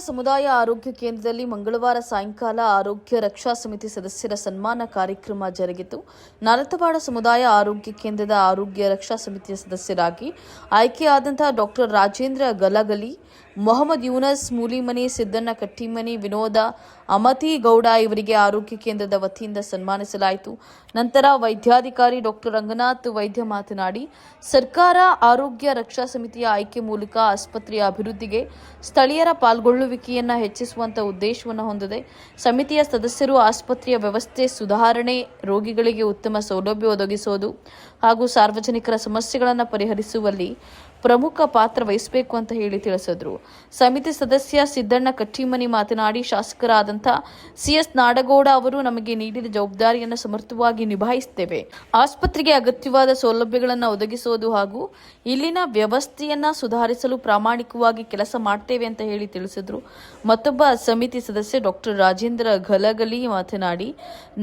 ಸಮುದಾಯ ಆರೋಗ್ಯ ಕೇಂದ್ರದಲ್ಲಿ ಮಂಗಳವಾರ ಸಾಯಂಕಾಲ ಆರೋಗ್ಯ ರಕ್ಷಾ ಸಮಿತಿ ಸದಸ್ಯರ ಸನ್ಮಾನ ಕಾರ್ಯಕ್ರಮ ಜರುಗಿತು. ನಾಲತವಾಡ ಸಮುದಾಯ ಆರೋಗ್ಯ ಕೇಂದ್ರದ ಆರೋಗ್ಯ ರಕ್ಷಾ ಸಮಿತಿಯ ಸದಸ್ಯರಾಗಿ ಆಯ್ಕೆಯಾದಂತಹ ಡಾಕ್ಟರ್ ರಾಜೇಂದ್ರ ಗಲಗಲಿ, ಮೊಹಮ್ಮದ್ ಯೂನಸ್ ಮೂಲಿಮನಿ, ಸಿದ್ದಣ್ಣ ಕಟ್ಟಿಮನಿ, ವಿನೋದ ಅಮತಿಗೌಡ ಇವರಿಗೆ ಆರೋಗ್ಯ ಕೇಂದ್ರದ ವತಿಯಿಂದ ಸನ್ಮಾನಿಸಲಾಯಿತು. ನಂತರ ವೈದ್ಯಾಧಿಕಾರಿ ಡಾಕ್ಟರ್ ರಂಗನಾಥ್ ವೈದ್ಯ ಮಾತನಾಡಿ, ಸರ್ಕಾರ ಆರೋಗ್ಯ ರಕ್ಷಾ ಸಮಿತಿಯ ಆಯ್ಕೆ ಮೂಲಕ ಆಸ್ಪತ್ರೆಯ ಅಭಿವೃದ್ಧಿಗೆ ಸ್ಥಳೀಯರ ಪಾಲ್ಗೊಳ್ಳುವಿಕೆಯನ್ನು ಹೆಚ್ಚಿಸುವಂತಹ ಉದ್ದೇಶವನ್ನು ಹೊಂದಿದೆ. ಸಮಿತಿಯ ಸದಸ್ಯರು ಆಸ್ಪತ್ರೆಯ ವ್ಯವಸ್ಥೆ ಸುಧಾರಣೆ, ರೋಗಿಗಳಿಗೆ ಉತ್ತಮ ಸೌಲಭ್ಯ ಒದಗಿಸುವುದು ಹಾಗೂ ಸಾರ್ವಜನಿಕರ ಸಮಸ್ಯೆಗಳನ್ನು ಪರಿಹರಿಸುವಲ್ಲಿ ಪ್ರಮುಖ ಪಾತ್ರ ವಹಿಸಬೇಕು ಅಂತ ಹೇಳಿ ತಿಳಿಸಿದರು. ಸಮಿತಿ ಸದಸ್ಯ ಸಿದ್ದಣ್ಣ ಕಟ್ಟಿಮನಿ ಮಾತನಾಡಿ, ಶಾಸಕರಾದಂಥ ಸಿಎಸ್ ನಾಡಗೌಡ ಅವರು ನಮಗೆ ನೀಡಿದ ಜವಾಬ್ದಾರಿಯನ್ನು ಸಮರ್ಥವಾಗಿ ನಿಭಾಯಿಸುತ್ತೇವೆ. ಆಸ್ಪತ್ರೆಗೆ ಅಗತ್ಯವಾದ ಸೌಲಭ್ಯಗಳನ್ನು ಒದಗಿಸುವುದು ಹಾಗೂ ಇಲ್ಲಿನ ವ್ಯವಸ್ಥೆಯನ್ನ ಸುಧಾರಿಸಲು ಪ್ರಾಮಾಣಿಕವಾಗಿ ಕೆಲಸ ಮಾಡ್ತೇವೆ ಅಂತ ಹೇಳಿ ತಿಳಿಸಿದರು. ಮತ್ತೊಬ್ಬ ಸಮಿತಿ ಸದಸ್ಯ ಡಾಕ್ಟರ್ ರಾಜೇಂದ್ರ ಗಲಗಲಿ ಮಾತನಾಡಿ,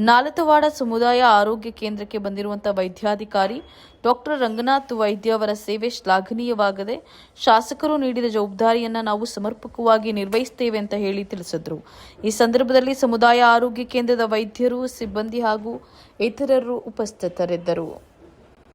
ನಾಲತವಾಡ ಸಮುದಾಯ ಆರೋಗ್ಯ ಕೇಂದ್ರಕ್ಕೆ ಬಂದಿರುವಂತಹ ವೈದ್ಯಾಧಿಕಾರಿ ಡಾಕ್ಟರ್ ರಂಗನಾಥ್ ವೈದ್ಯ ಅವರ ಸೇವೆ ಶ್ಲಾಘನೀಯವಾಗಿದೆ. ಶಾಸಕರು ನೀಡಿದ ಜವಾಬ್ದಾರಿಯನ್ನು ನಾವು ಸಮರ್ಪಕವಾಗಿ ನಿರ್ವಹಿಸುತ್ತೇವೆ ಅಂತ ಹೇಳಿ ತಿಳಿಸಿದರು. ಈ ಸಂದರ್ಭದಲ್ಲಿ ಸಮುದಾಯ ಆರೋಗ್ಯ ಕೇಂದ್ರದ ವೈದ್ಯರು, ಸಿಬ್ಬಂದಿ ಹಾಗೂ ಇತರರು ಉಪಸ್ಥಿತರಿದ್ದರು.